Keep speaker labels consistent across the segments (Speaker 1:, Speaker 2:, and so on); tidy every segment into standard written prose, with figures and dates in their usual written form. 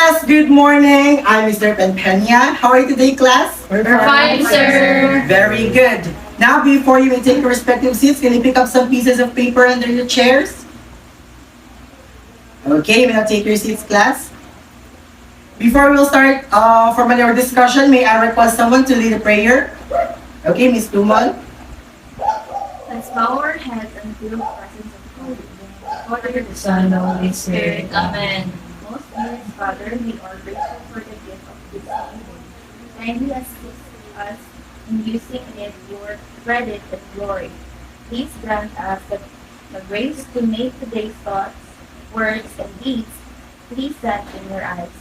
Speaker 1: class, good morning. I'm Mr. Penpeña. How are you today, class?
Speaker 2: We're fine, sir.
Speaker 1: Very good. Now, before you may take your respective seats, can you pick up some pieces of paper under your chairs? Okay, you may now take your seats, class. Before we'll start formally our discussion, may I request someone to lead a prayer? Okay, Miss Tumal.
Speaker 3: Let's bow our heads and feel the presence of Holy Spirit.
Speaker 2: Father, the Son, the Holy Spirit. Amen.
Speaker 3: Most dearest Father, we are grateful for the gift of this day. Kindly assist us in using it for credit and glory. Please grant us the grace to make today's thoughts, words, and deeds pleasant in your eyes.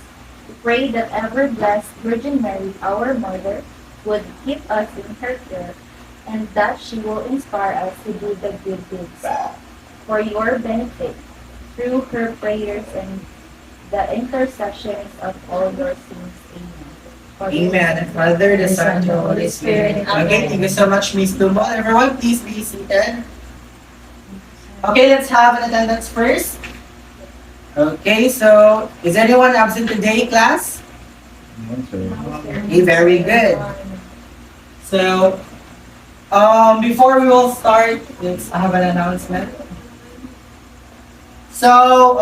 Speaker 3: We pray that ever-blessed Virgin Mary, our Mother, would keep us in her care, and that she will inspire us to do the good deeds for your benefit through her prayers and the intercessions of all your saints. Amen.
Speaker 1: Amen. And Father, the Son, and the Holy Spirit. Okay, thank you so much, Miss Tumal. Everyone, please be seated. Okay, let's have an attendance first. Okay, so is anyone absent today, class? Okay, very good. So, before we will start, let's have an announcement. So,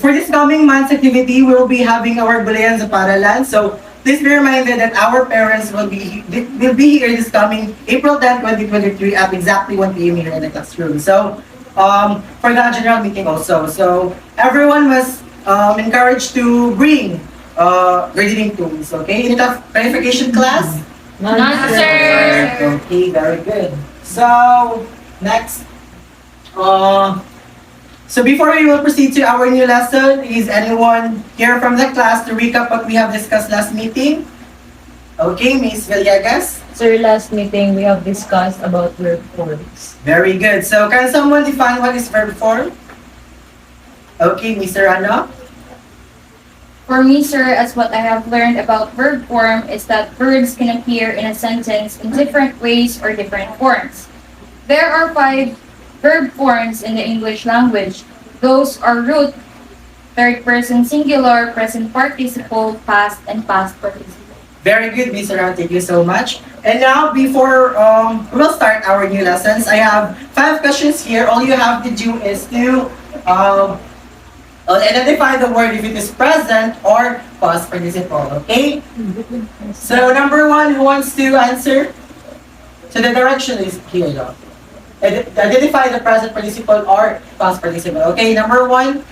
Speaker 1: for this coming month's activity, we will be having our Gulayan sa Paralan. So, please be reminded that our parents will be here this coming April 10, 2023 at exactly 1 p.m. here in the classroom. So, for the general meeting also. So, everyone was encouraged to bring reading tools. Okay, unit of verification class?
Speaker 2: None, sir.
Speaker 1: Okay, very good. So, next. So before we will proceed to our new lesson, is anyone here from the class to recap what we have discussed last meeting? Okay, Miss Villegas.
Speaker 2: Sir, last meeting we have discussed about verb forms.
Speaker 1: Very good. So can someone define what is verb form? Okay, Mr. Ano?
Speaker 4: For me, sir, as what I have learned about verb form is that verbs can appear in a sentence in different ways or different forms. There are 5 verb forms in the English language. Those are root, third person singular, present participle, past, and past participle.
Speaker 1: Very good, Mr. Ano. Thank you so much. And now, before we'll start our new lessons, I have 5 questions here. All you have to do is to identify the word if it is present or past participle, okay? So, number 1, who wants to answer? So, the direction is here, though. Identify the present participle or past participle. Okay, number 1.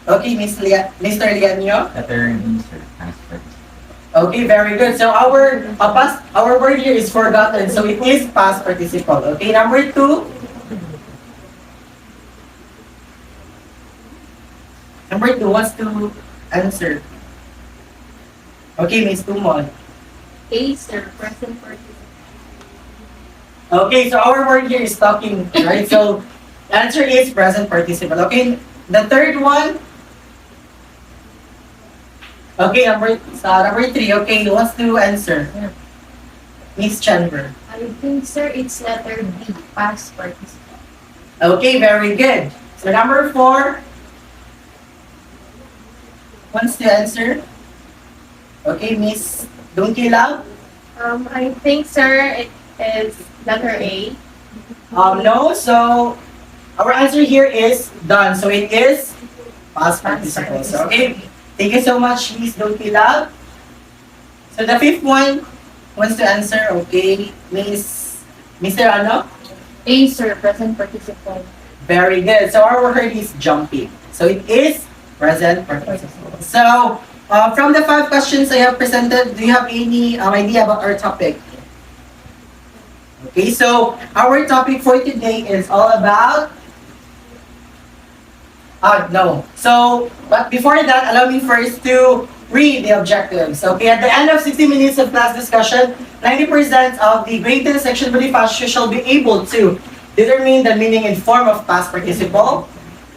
Speaker 1: Okay, Mr. Lianyo. Okay, very good. So, our word here is forgotten, so it is past participle. Okay, number 2. Number 2 wants to answer. Okay, Miss Tumon.
Speaker 3: A, sir, present participle.
Speaker 1: Okay, so our word here is talking, right? So, answer is present participle. Okay, the third one. Okay, number 3. Okay, who wants to answer? Miss Chandler.
Speaker 3: I think, sir, it's letter B, past participle.
Speaker 1: Okay, very good. So, number 4. Wants to answer? Okay, Miss Dunkila.
Speaker 3: I think, sir, it is letter A.
Speaker 1: No, so our answer here is done. So it is past participle. So, okay, thank you so much, Miss Dunkila. So the 5th one wants to answer. Okay, Mr. Ano?
Speaker 4: A, sir, present participle.
Speaker 1: Very good. So our word is jumping. So it is present participle. So from the 5 questions I have presented, do you have any idea about our topic? Okay, so our topic for today is all about no. So, but before that, allow me first to read the objectives. Okay, at the end of 60 minutes of class discussion, 90% of the graded section Bonifacio shall be able to determine the meaning and form of past participle,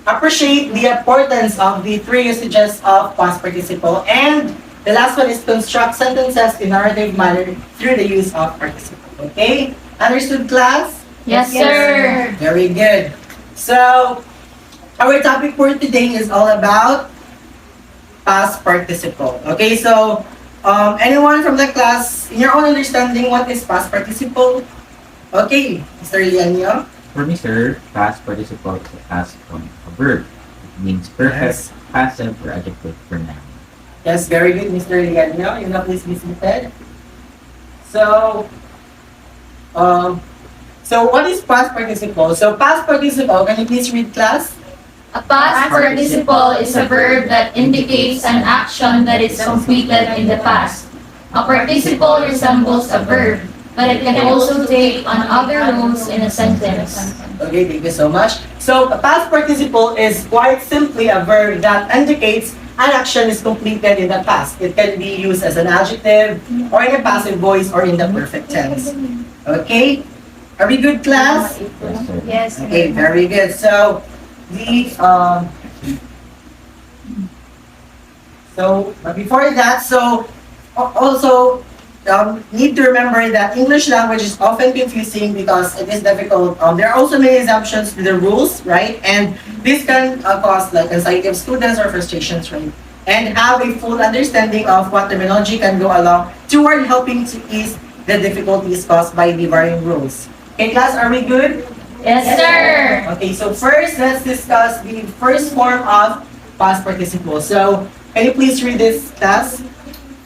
Speaker 1: appreciate the importance of the 3 usages of past participle, and the last one is construct sentences in narrative manner through the use of participle. Okay, understood, class?
Speaker 4: Yes, sir.
Speaker 1: Very good. So, our topic for today is all about past participle. Okay, so anyone from the class, in your own understanding, what is past participle? Okay, Mr. Lianyo.
Speaker 5: For me, sir, past participle is a past form of a verb. It means perfect,
Speaker 1: Yes.
Speaker 5: passive, or adjective for noun.
Speaker 1: Yes, very good, Mr. Lianyo. You know, please be seated. So, so what is past participle? So past participle, can you please read, class?
Speaker 4: A past participle is a verb that indicates an action that is completed in the past. A participle resembles a verb, but it can also take on other roles in a sentence.
Speaker 1: Okay, thank you so much. So a past participle is quite simply a verb that indicates an action is completed in the past. It can be used as an adjective, or in a passive voice, or in the perfect tense. Okay? Are we good, class?
Speaker 5: Yes, sir.
Speaker 3: Yes.
Speaker 1: Okay, very good. So but before that, also need to remember that English language is often confusing because it is difficult. There are also many assumptions to the rules, right? And this can cause like anxiety of students or frustrations, right? And have a full understanding of what terminology can go along toward helping to ease the difficulties caused by the varying rules. Okay, class, are we good?
Speaker 4: Yes, sir!
Speaker 1: Okay, so first, let's discuss the first form of past participle. So, can you please read this, class?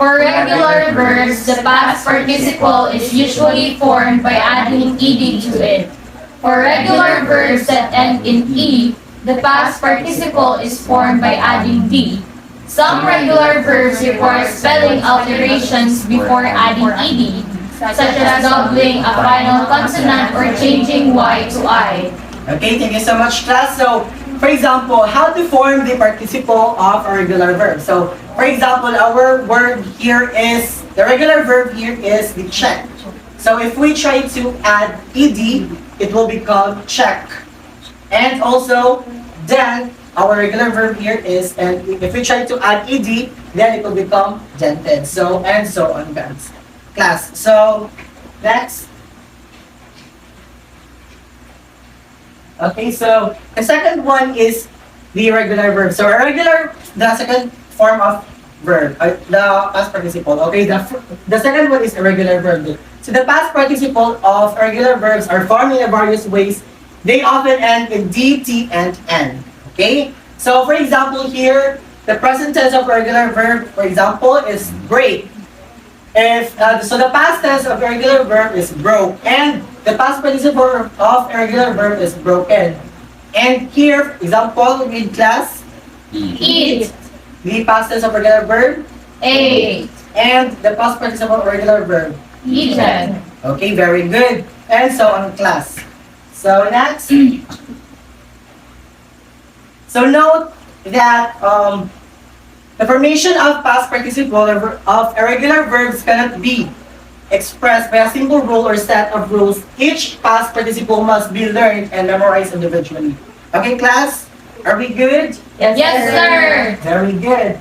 Speaker 4: For regular verbs, the past participle is usually formed by adding ed to it. For regular verbs that end in e, the past participle is formed by adding d. Some regular verbs require spelling alterations before adding ed, such as doubling a final consonant or changing y to I.
Speaker 1: Okay, thank you so much, class. So, for example, how to form the participle of a regular verb. So, for example, our word here is, the regular verb here is the check. So, if we try to add ed, it will become check. And also, then, our regular verb here is, and if we try to add ed, then it will become dented. So, and so on, guys. Class. So, next. Okay, so the second one is the irregular verb. So, the second form of verb, the past participle. Okay, the second one is irregular verb. So, the past participle of irregular verbs are formed in various ways. They often end in D, T, and N. Okay, so for example, here, the present tense of irregular verb, for example, is break. So the past tense of irregular verb is broke, and the past participle of irregular verb is broken. And here, example, read class.
Speaker 4: Eat,
Speaker 1: The past tense of irregular verb
Speaker 4: ate,
Speaker 1: and the past participle of irregular verb.
Speaker 4: eaten.
Speaker 1: Okay, very good. And so on, class. So next. So note that the formation of past participle of irregular verbs cannot be expressed by a simple rule or set of rules. Each past participle must be learned and memorized individually. Okay, class? Are we good?
Speaker 4: Yes, sir!
Speaker 1: Very good.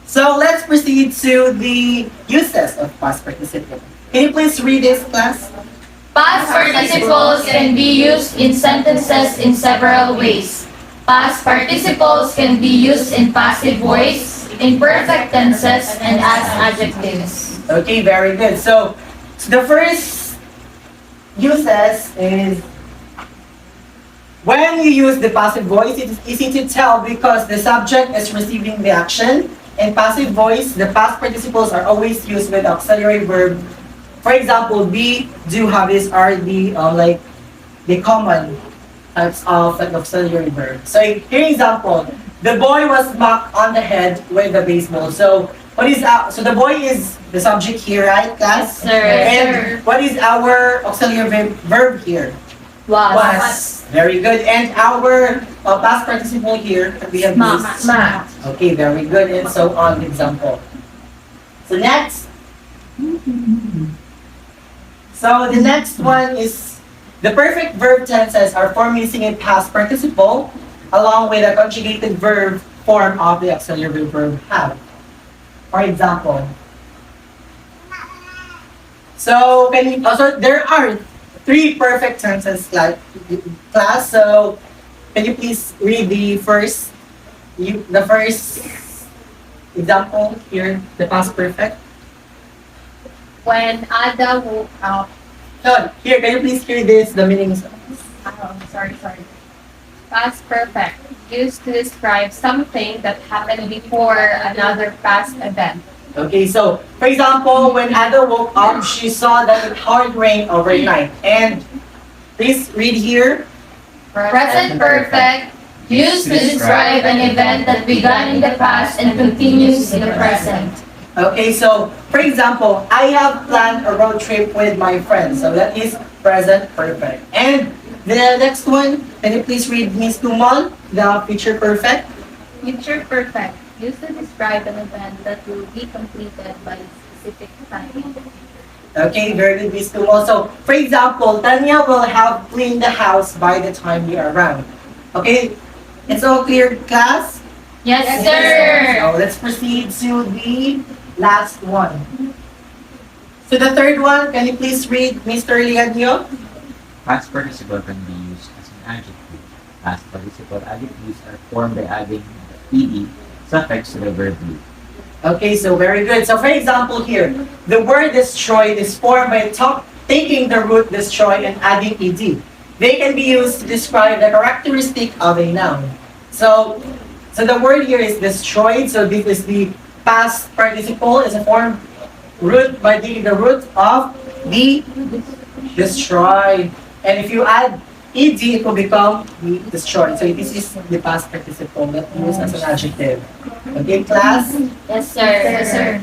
Speaker 1: So let's proceed to the uses of past participle. Can you please read this, class?
Speaker 4: Past participles can be used in sentences in several ways. Past participles can be used in passive voice, in perfect tenses, and as adjectives.
Speaker 1: Okay, very good. So the first uses is when you use the passive voice, it is easy to tell because the subject is receiving the action. In passive voice, the past participles are always used with auxiliary verb. For example, be, do, have, is are the like the common types of like auxiliary verb. So here example, the boy was smacked on the head with a baseball. So what is so the boy is the subject here, right, class?
Speaker 4: Yes, sir.
Speaker 1: And what is our auxiliary verb here? Was. Very good. And our past participle here, we have this. Okay, very good. And so on, example. So next. So the next one is the perfect verb tenses are formed using a past participle along with a conjugated verb form of the auxiliary verb have. For example. So there are three perfect tenses class. So can you please read the first The first example here, the past perfect.
Speaker 3: When Ada woke up,
Speaker 1: Sean, here, can you please hear this, the meanings?
Speaker 3: sorry. Past perfect, used to describe something that happened before another past event.
Speaker 1: Okay, so, for example, when Ada woke up, she saw that it hard rain overnight. And please read here.
Speaker 4: Present perfect, used to describe an event that began in the past and continues in the present.
Speaker 1: Okay, so, for example, I have planned a road trip with my friends. So that is present perfect. And the next one, can you please read Miss Tumal, the future perfect?
Speaker 3: Future perfect, used to describe an event that will be completed by a specific time in the future.
Speaker 1: Okay, very good, Miss Tumal. So, for example, Tanya will have cleaned the house by the time we are around. Okay, it's all clear, class?
Speaker 4: Yes, sir.
Speaker 1: So let's proceed to the last one. So the third one, can you please read Mr. Liadio?
Speaker 5: Past participle can be used as an adjective. Past participle adjectives are formed by adding the ed suffix to the verb be.
Speaker 1: Okay, so very good. So for example here, the word destroyed is formed by taking the root destroy and adding ed. They can be used to describe the characteristic of a noun. So the word here is destroyed. So this is the past participle is a form root by taking the root of the destroyed. And if you add ed, it will become the destroyed. So this is the past participle that used as an adjective. Okay, class?
Speaker 4: Yes, sir. Yes, sir.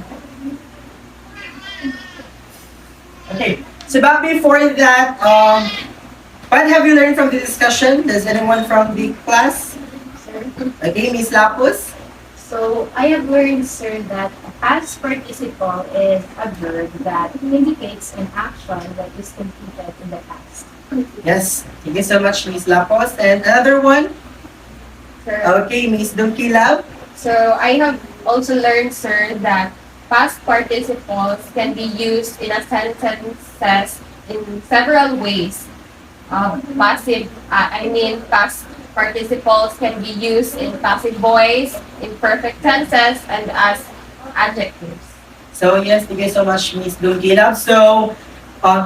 Speaker 1: Okay. So back before that, what have you learned from the discussion? Does anyone from the class? Okay, Miss Lapus?
Speaker 3: So, I have learned, sir, that a past participle is a verb that indicates an action that is completed in the past.
Speaker 1: Yes. Thank you so much, Miss Lapus. And another one?
Speaker 3: Sir,
Speaker 1: Okay, Miss Dunkilab.
Speaker 3: so I have also learned, sir, that past participles can be used in a sentences in several ways. Past participles can be used in passive voice, in perfect tenses, and as adjectives.
Speaker 1: So yes, thank you so much, Miss Dunkilab. So,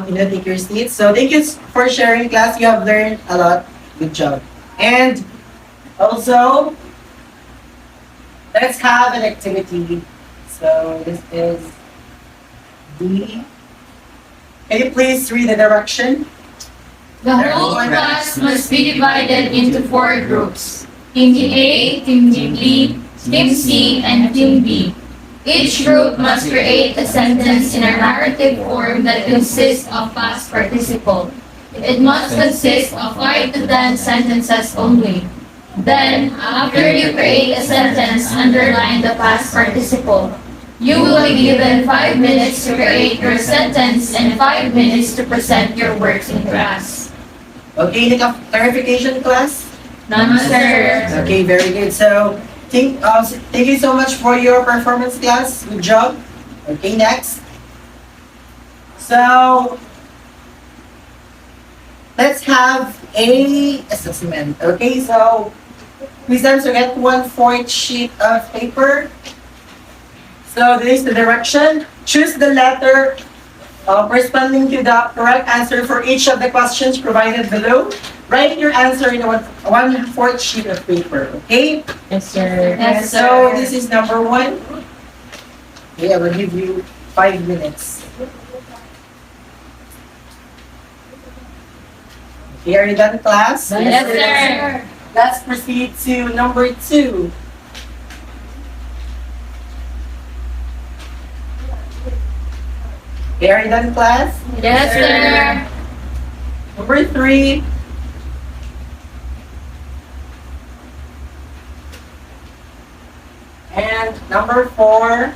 Speaker 1: you know, take your seats. So thank you for sharing, class. You have learned a lot. Good job. And also, let's have an activity. So this is the. Can you please read the direction?
Speaker 4: The whole class must be divided into 4 groups. Team A, Team B, Team C, and Team D. Each group must create a sentence in a narrative form that consists of past participle. It must consist of 5 to 10 sentences only. Then, after you create a sentence, underline the past participle. You will be given 5 minutes to create your sentence and 5 minutes to present your works in class.
Speaker 1: Okay, any clarification, class?
Speaker 4: None, sir.
Speaker 1: Okay, very good. So, thank you so much for your performance, class. Good job. Okay, next. So, let's have a assessment. Okay, so please answer get 1/4 sheet of paper. So this is the direction. Choose the letter corresponding to the correct answer for each of the questions provided below. Write your answer in a 1/4 sheet of paper. Okay.
Speaker 2: Yes, sir.
Speaker 4: Yes, sir.
Speaker 1: So this is number 1. Okay, I will give you 5 minutes. Okay, are you done, class?
Speaker 4: Yes, sir.
Speaker 1: Let's proceed to number 2. Okay, are you done, class?
Speaker 4: Yes, sir.
Speaker 1: Number 3. And number 4.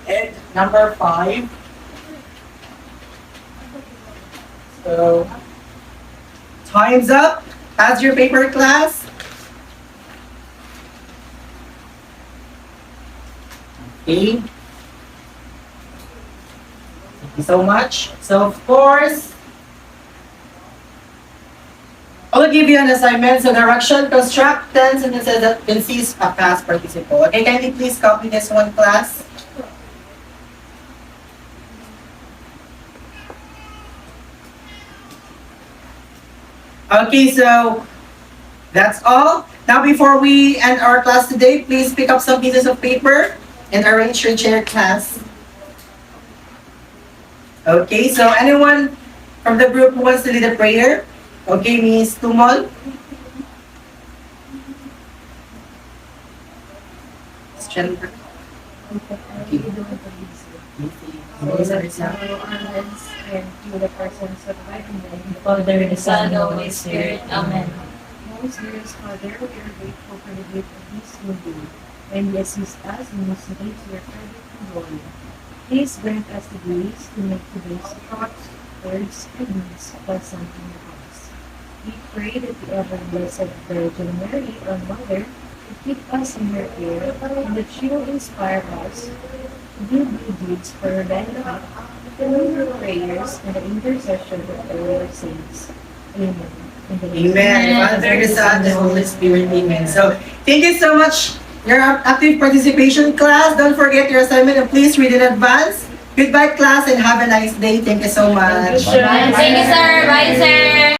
Speaker 1: And number 5. So, time's up. That's your paper, class. Okay. Thank you so much. So, of course, give you an assignment. So direction, construct 10 sentences that consists a past participle. Okay, can you please copy this one, class? Okay, so that's all. Now, before we end our class today, please pick up some pieces of paper and arrange your chair, class. Okay, so anyone from the group who wants to lead a prayer? Okay, Miss Tumol. Miss Jennifer. Okay.
Speaker 2: And to the persons of God,
Speaker 4: Father, the Son, and the Holy Spirit. Amen.
Speaker 2: Most dearest Father, we are grateful for the gift of this new day, and you assist us in listening to your credit and glory. Please grant us the grace to make today's thoughts, words, and deeds pleasant in your hearts. We pray that the ever-blessed Virgin Mary, our Mother, will keep us in her care, and that she will inspire us to do good deeds for her benefit, through her prayers and the intercession of all your saints. Amen. In the name of
Speaker 1: Amen. Father, the Son, the Holy Spirit. Amen. So, thank you so much, your active participation, class. Don't forget your assignment and please read in advance. Goodbye, class, and have a nice day. Thank you so much.
Speaker 4: Thank you, sir. Bye, sir.